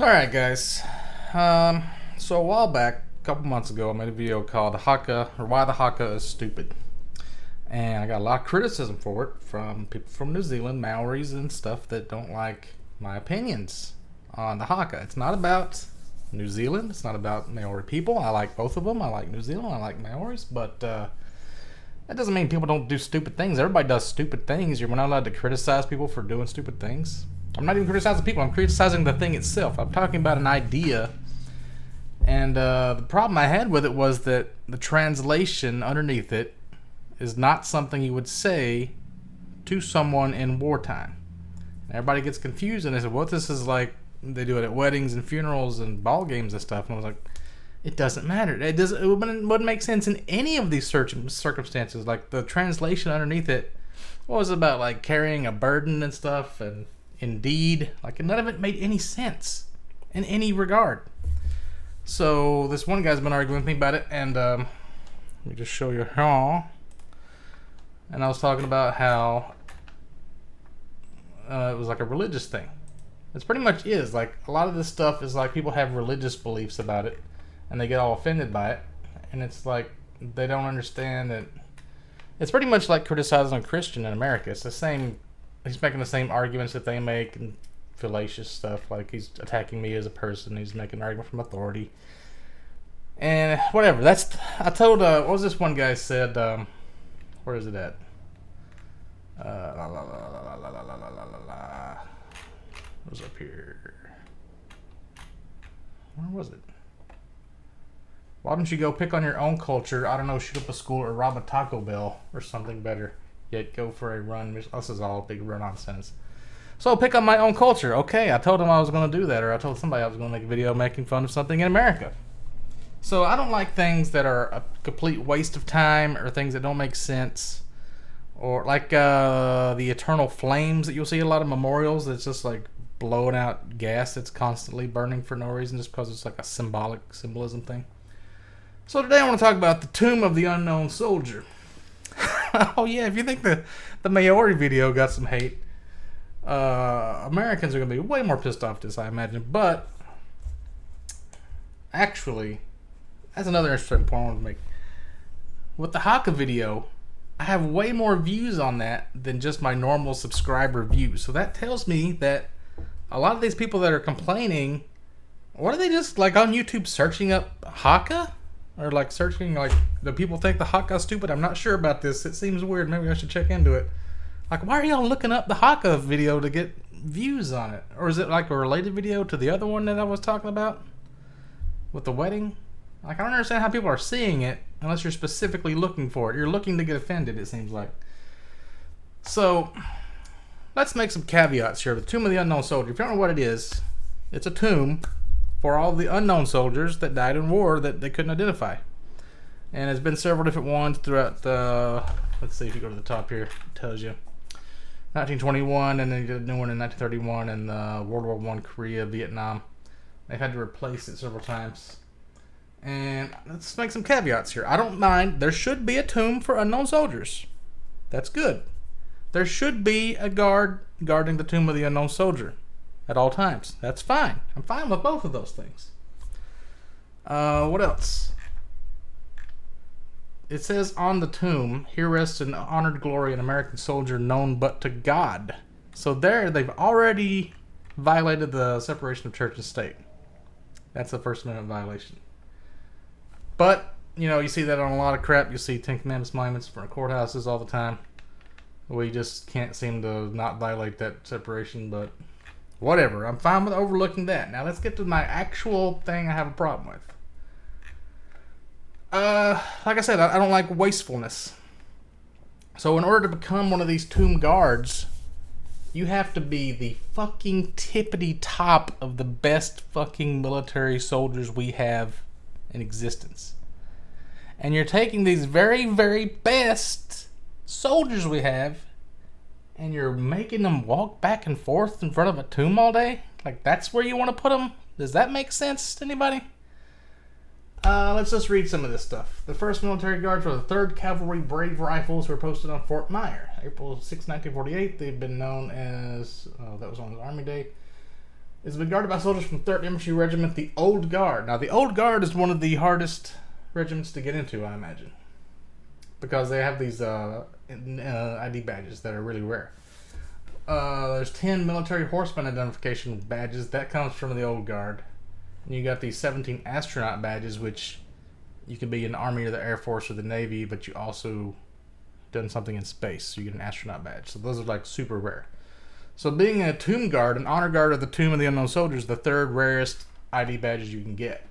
Alright guys, so a while back, a couple months ago, I made a video called Haka, or Why the Haka is Stupid. And I got a lot of criticism for it from people from New Zealand, Maoris and stuff that don't like my opinions on the Haka. It's not about New Zealand, it's not about Maori people. I like both of them. I like New Zealand, I like Maoris, but that doesn't mean people don't do stupid things. Everybody does stupid things. You're not allowed to criticize people for doing stupid things. I'm not even criticizing people, I'm criticizing the thing itself. I'm talking about an idea. And the problem I had with it was that the translation underneath it is not something you would say to someone in wartime. And everybody gets confused and they say, well, this is like, they do it at weddings and funerals and ball games and stuff. And I was like, it doesn't matter. It wouldn't make sense in any of these circumstances. Like the translation underneath it was about like carrying a burden and stuff, and indeed, like none of it made any sense in any regard. So this one guy's been arguing with me about it, and let me just show you how. And I was talking about how it was like a religious thing. It pretty much is. Like a lot of this stuff is like people have religious beliefs about it, and they get all offended by it. And it's like they don't understand that it's pretty much like criticizing a Christian in America. It's the same. He's making the same arguments that they make and fallacious stuff. Like he's attacking me as a person. He's making an argument from authority. And whatever. I told, what was this one guy said, where is it at? It was up here. Where was it? Why don't you go pick on your own culture? I don't know, shoot up a school or rob a Taco Bell or something better. Yet go for a run. This is all big run nonsense. So pick up my own culture. Okay, I told him I was going to do that, or I told somebody I was going to make a video making fun of something in America. So I don't like things that are a complete waste of time or things that don't make sense. Or like the eternal flames that you'll see a lot of memorials. It's just like blowing out gas that's constantly burning for no reason, just because it's like a symbolism thing. So today I want to talk about the Tomb of the Unknown Soldier. Oh yeah, if you think the Maori video got some hate, Americans are going to be way more pissed off this, I imagine. But actually, that's another interesting point I want to make. With the Haka video, I have way more views on that than just my normal subscriber views. So that tells me that a lot of these people that are complaining, what are they just like on YouTube searching up Haka? Or like searching, like, do people think the Haka's stupid? I'm not sure about this. It seems weird. Maybe I should check into it. Like, why are y'all looking up the Haka video to get views on it? Or is it like a related video to the other one that I was talking about? With the wedding? Like, I don't understand how people are seeing it unless you're specifically looking for it. You're looking to get offended, it seems like. So, let's make some caveats here. The Tomb of the Unknown Soldier. If you don't know what it is, it's a tomb for all the unknown soldiers that died in war that they couldn't identify. And there's been several different ones throughout the, let's see if you go to the top here, it tells you. 1921, and then you did a new one in 1931, and World War I, Korea, Vietnam. They've had to replace it several times. And let's make some caveats here. I don't mind. There should be a tomb for unknown soldiers. That's good. There should be a guard guarding the Tomb of the Unknown Soldier at all times. That's fine. I'm fine with both of those things. What else? It says on the tomb, here rests in honored glory an American soldier known but to God. So there, they've already violated the separation of church and state. That's the First Amendment violation. But, you know, you see that on a lot of crap. You see Ten Commandments monuments in front of courthouses all the time. We just can't seem to not violate that separation, but whatever. I'm fine with overlooking that. Now let's get to my actual thing I have a problem with. Like I said, I don't like wastefulness. So in order to become one of these tomb guards, you have to be the fucking tippity top of the best fucking military soldiers we have in existence. And you're taking these very, very best soldiers we have, and you're making them walk back and forth in front of a tomb all day? Like, that's where you want to put them? Does that make sense to anybody? Let's just read some of this stuff. The 1st Military Guards were the 3rd Cavalry Brave Rifles who were posted on Fort Myer. April 6, 1948, they've been known as, that was on Army Day. is been guarded by soldiers from 3rd Infantry Regiment, the Old Guard. Now, the Old Guard is one of the hardest regiments to get into, I imagine, because they have these ID badges that are really rare. There's 10 military horseman identification badges. That comes from the Old Guard. And you got these 17 astronaut badges, which you can be in the Army or the Air Force or the Navy, but you also done something in space, so you get an astronaut badge. So those are like super rare. So being a Tomb Guard, an Honor Guard of the Tomb of the Unknown Soldier, is the 3rd rarest ID badges you can get.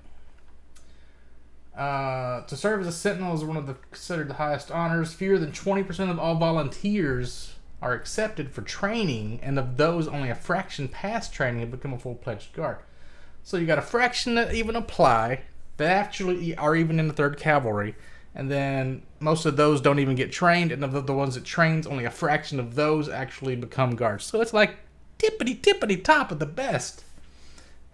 To serve as a Sentinel is one of the considered the highest honors. Fewer than 20% of all volunteers are accepted for training, and of those, only a fraction pass training and become a full-fledged guard. So you got a fraction that even apply, that actually are even in the 3rd Cavalry, and then most of those don't even get trained, and of the ones that trains, only a fraction of those actually become guards. So it's like tippity top of the best.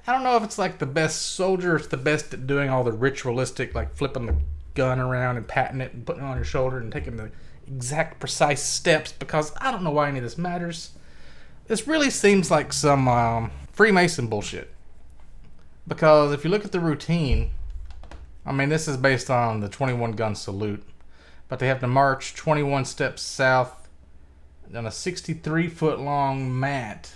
I don't know if it's like the best soldier, or it's the best at doing all the ritualistic, like flipping the gun around and patting it and putting it on your shoulder and taking the exact precise steps, because I don't know why any of this matters. This really seems like some Freemason bullshit. Because if you look at the routine, I mean, this is based on the 21 gun salute, but they have to march 21 steps south on a 63-foot long mat.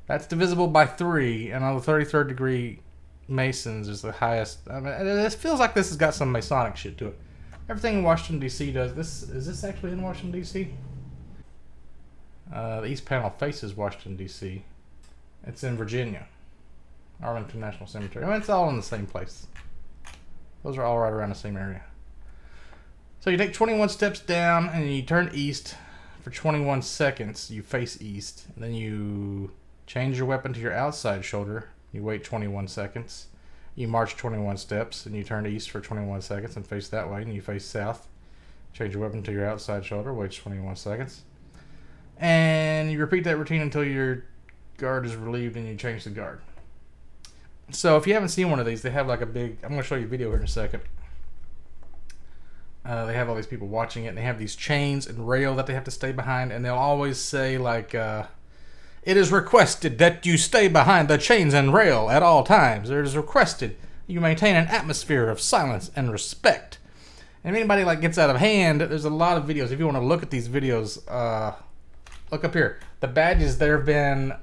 That's divisible by 3, and on the 33rd degree Masons is the highest. I mean, it feels like this has got some Masonic shit to it. Everything in Washington, D.C. does this. Is this actually in Washington, D.C.? The east panel faces Washington, D.C. It's in Virginia. Arlington National Cemetery. I mean, it's all in the same place. Those are all right around the same area. So you take 21 steps down and you turn east for 21 seconds. You face east. And then you change your weapon to your outside shoulder. You wait 21 seconds. You march 21 steps and you turn east for 21 seconds and face that way. And you face south. Change your weapon to your outside shoulder. Wait 21 seconds. And you repeat that routine until your guard is relieved and you change the guard. So if you haven't seen one of these, they have like a big... I'm going to show you a video here in a second. They have all these people watching it, and they have these chains and rail that they have to stay behind, and they'll always say like, it is requested that you stay behind the chains and rail at all times. It is requested you maintain an atmosphere of silence and respect. And if anybody like gets out of hand, there's a lot of videos. If you want to look at these videos, look up here. The badges, there have been...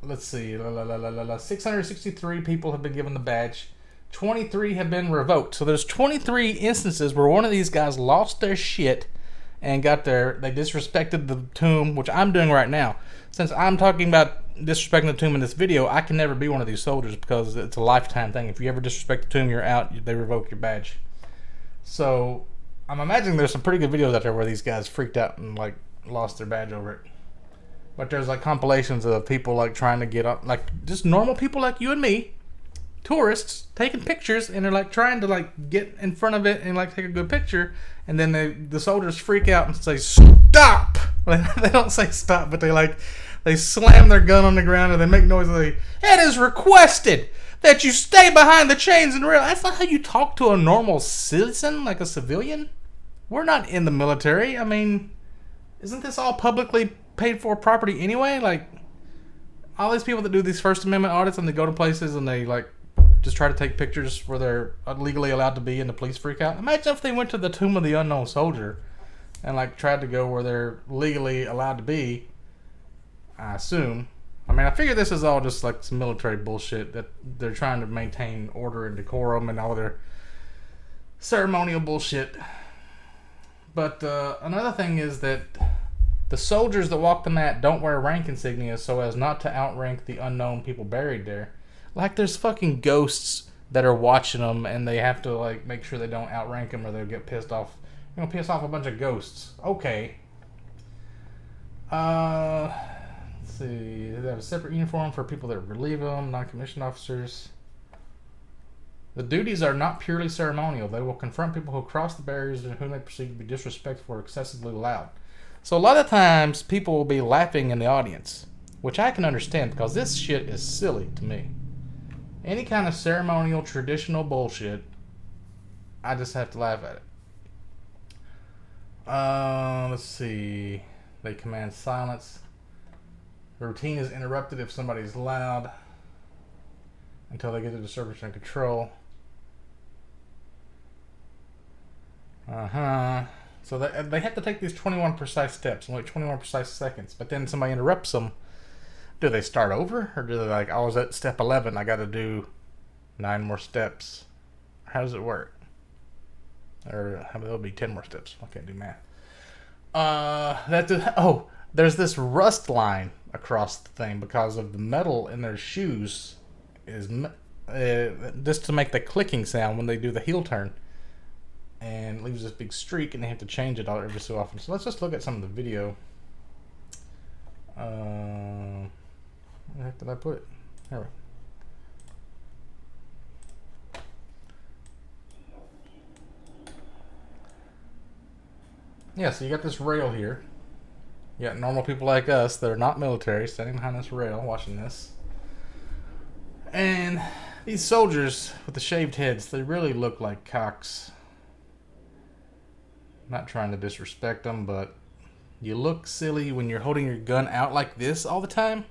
Let's see, 663 people have been given the badge. 23 have been revoked. So there's 23 instances where one of these guys lost their shit and they disrespected the tomb, which I'm doing right now. Since I'm talking about disrespecting the tomb in this video, I can never be one of these soldiers because it's a lifetime thing. If you ever disrespect the tomb, you're out. They revoke your badge. So I'm imagining there's some pretty good videos out there where these guys freaked out and like lost their badge over it. But there's like compilations of people like trying to get up, like just normal people like you and me, tourists taking pictures, and they're like trying to like get in front of it and like take a good picture, and then the soldiers freak out and say stop. They don't say stop, but they slam their gun on the ground and they make noise. And it is requested that you stay behind the chains and rail. That's not how you talk to a normal citizen, like a civilian. We're not in the military. I mean, isn't this all publicly paid for property anyway? Like all these people that do these First Amendment audits and they go to places and they like just try to take pictures where they're legally allowed to be and the police freak out. Imagine if they went to the Tomb of the Unknown Soldier and like tried to go where they're legally allowed to be. I assume. I mean, I figure this is all just like some military bullshit that they're trying to maintain order and decorum and all their ceremonial bullshit. But another thing is that the soldiers that walk the mat don't wear rank insignia so as not to outrank the unknown people buried there. Like there's fucking ghosts that are watching them and they have to like make sure they don't outrank them or they'll get pissed off. You're gonna piss off a bunch of ghosts. Okay. Let's see. They have a separate uniform for people that relieve them, non-commissioned officers. The duties are not purely ceremonial. They will confront people who cross the barriers and whom they perceive to be disrespectful or excessively loud. So a lot of times people will be laughing in the audience, which I can understand because this shit is silly to me. Any kind of ceremonial, traditional bullshit, I just have to laugh at it. Let's see. They command silence. The routine is interrupted if somebody's loud. until they get the disturbance under control. So they have to take these 21 precise steps in like 21 precise seconds. But then somebody interrupts them. Do they start over? Or do they like, I was at step 11, I got to do 9 more steps? How does it work? Or there'll be 10 more steps. I can't do math. There's this rust line across the thing because of the metal in their shoes is just to make the clicking sound when they do the heel turn, and leaves this big streak, and they have to change it all every so often. So let's just look at some of the video. Where the heck did I put it? There we go. Yeah, so you got this rail here. You got normal people like us that are not military standing behind this rail watching this. And these soldiers with the shaved heads, they really look like cocks. I'm not trying to disrespect them, but you look silly when you're holding your gun out like this all the time.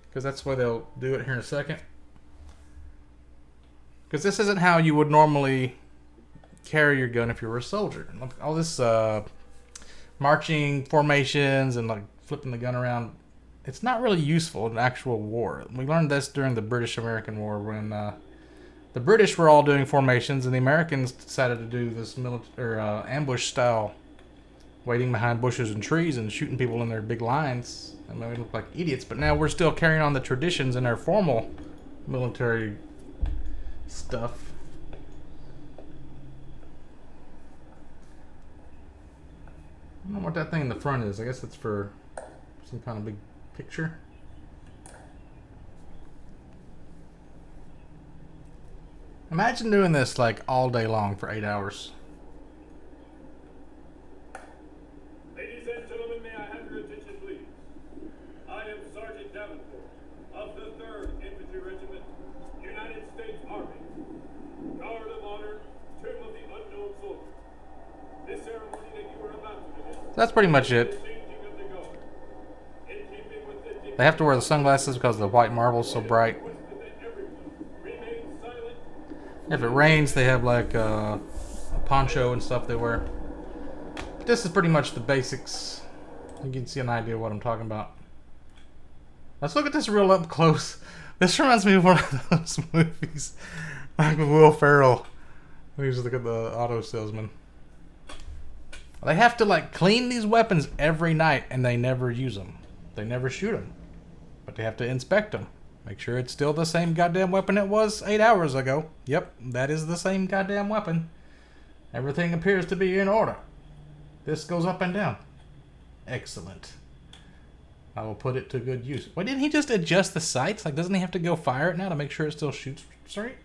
Because that's why they'll do it here in a second. Because this isn't how you would normally carry your gun if you were a soldier. Look, all this marching formations and like flipping the gun around, it's not really useful in actual war. We learned this during the British-American War when the British were all doing formations and the Americans decided to do this ambush style, waiting behind bushes and trees and shooting people in their big lines. I mean, we look like idiots, but now we're still carrying on the traditions in our formal military stuff. I don't know what that thing in the front is. I guess it's for some kind of big picture. Imagine doing this like all day long for 8 hours. Ladies and gentlemen, may I have your attention, please? I am Sergeant Davenport of the 3rd Infantry Regiment, United States Army. Guard of Honor, Tomb of the Unknown Soldier. This ceremony that you are about to begin. That's pretty much it. They have to wear the sunglasses because the white marble's so bright. If it rains, they have like a poncho and stuff they wear. But this is pretty much the basics. You can see an idea of what I'm talking about. Let's look at this real up close. This reminds me of one of those movies, like with Will Ferrell. We used to look at the auto salesman. They have to like clean these weapons every night, and they never use them. They never shoot them, but they have to inspect them. Make sure it's still the same goddamn weapon it was 8 hours ago. Yep, that is the same goddamn weapon. Everything appears to be in order. This goes up and down. Excellent. I will put it to good use. Why didn't he just adjust the sights? Like, doesn't he have to go fire it now to make sure it still shoots straight?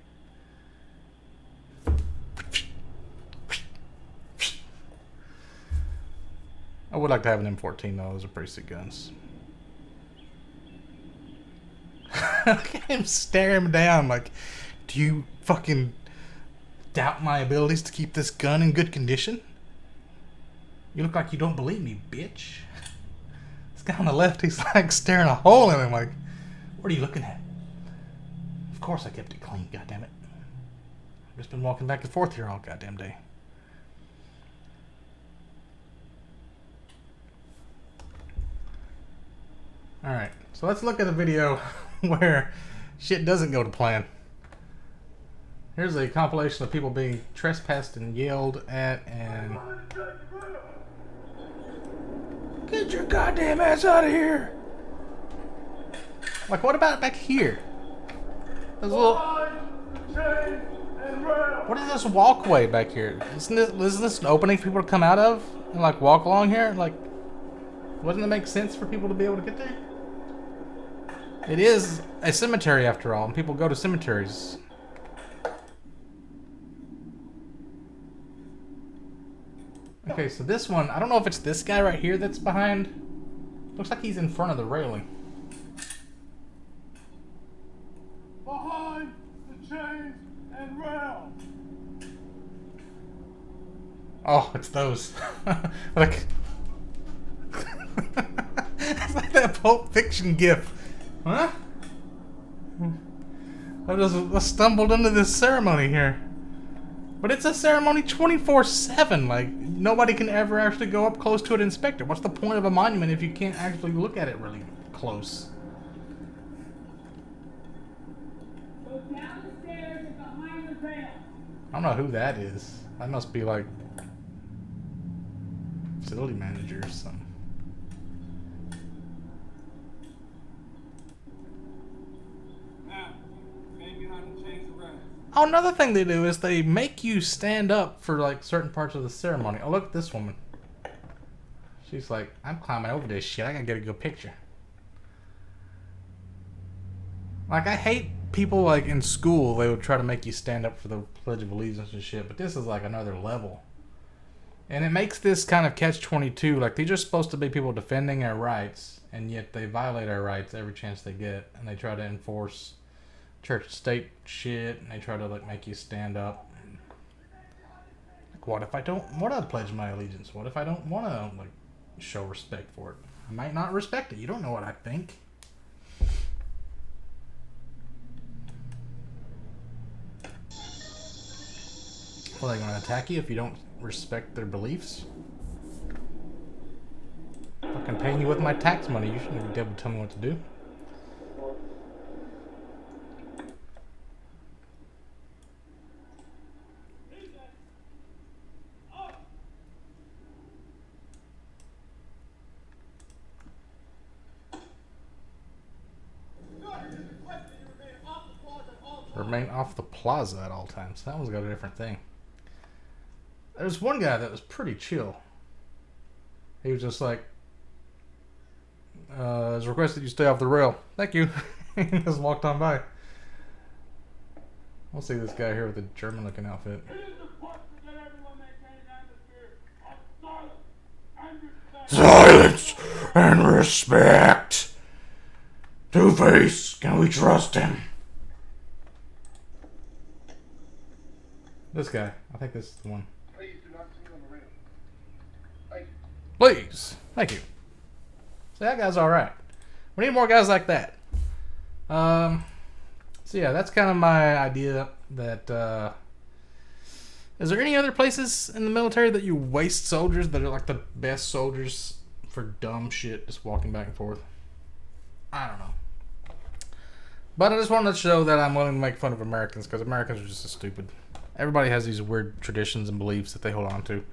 I would like to have an M14 though. Those are pretty sick guns. Look at him stare him down like, do you fucking doubt my abilities to keep this gun in good condition? You look like you don't believe me, bitch. This guy on the left, he's like staring a hole in him like, what are you looking at? Of course I kept it clean, goddammit. I've just been walking back and forth here all goddamn day. Alright, so let's look at a video where shit doesn't go to plan. Here's a compilation of people being trespassed and yelled at and... Get your goddamn ass out of here! Like, what about back here? There's a little... What is this walkway back here? Isn't this an opening for people to come out of and like walk along here? Like, wouldn't it make sense for people to be able to get there? It is a cemetery after all, and people go to cemeteries. Okay, so this one, I don't know if it's this guy right here that's behind. Looks like he's in front of the railing. Behind the chains and rail. Oh, it's those. Like, it's like that Pulp Fiction gif. Huh? I just stumbled into this ceremony here. But it's a ceremony 24/7. Like, nobody can ever actually go up close to it and inspect it. What's the point of a monument if you can't actually look at it really close? Go down the stairs and behind the rail. I don't know who that is. That must be like facility manager or something. Now, man behind the chains around. Oh, another thing they do is they make you stand up for like certain parts of the ceremony. Oh, look at this woman. She's like, I'm climbing over this shit. I gotta get a good picture. Like, I hate people like in school, they would try to make you stand up for the Pledge of Allegiance and shit, but this is like another level. And it makes this kind of catch-22. Like, these are supposed to be people defending our rights, and yet they violate our rights every chance they get, and they try to enforce church-state shit, and they try to like make you stand up. Like, what if I don't want to pledge my allegiance? What if I don't want to like show respect for it? I might not respect it. You don't know what I think. Well, are they going to attack you if you don't respect their beliefs? Fucking paying you with my tax money. You shouldn't be able to tell me what to do. Remain off the plaza at all times. That one's got a different thing. There's one guy that was pretty chill. He was just like, it's requested you stay off the rail. Thank you. He just walked on by. We'll see this guy here with the German looking outfit. Silence and respect. Two-Face, can we trust him? This guy. I think this is the one. Please do not sit on the rail. Thank you. Please. Thank you. So that guy's alright. We need more guys like that. So yeah, that's kind of my idea that, is there any other places in the military that you waste soldiers that are like the best soldiers for dumb shit, just walking back and forth? I don't know. But I just wanted to show that I'm willing to make fun of Americans, because Americans are just so stupid. Everybody has these weird traditions and beliefs that they hold on to.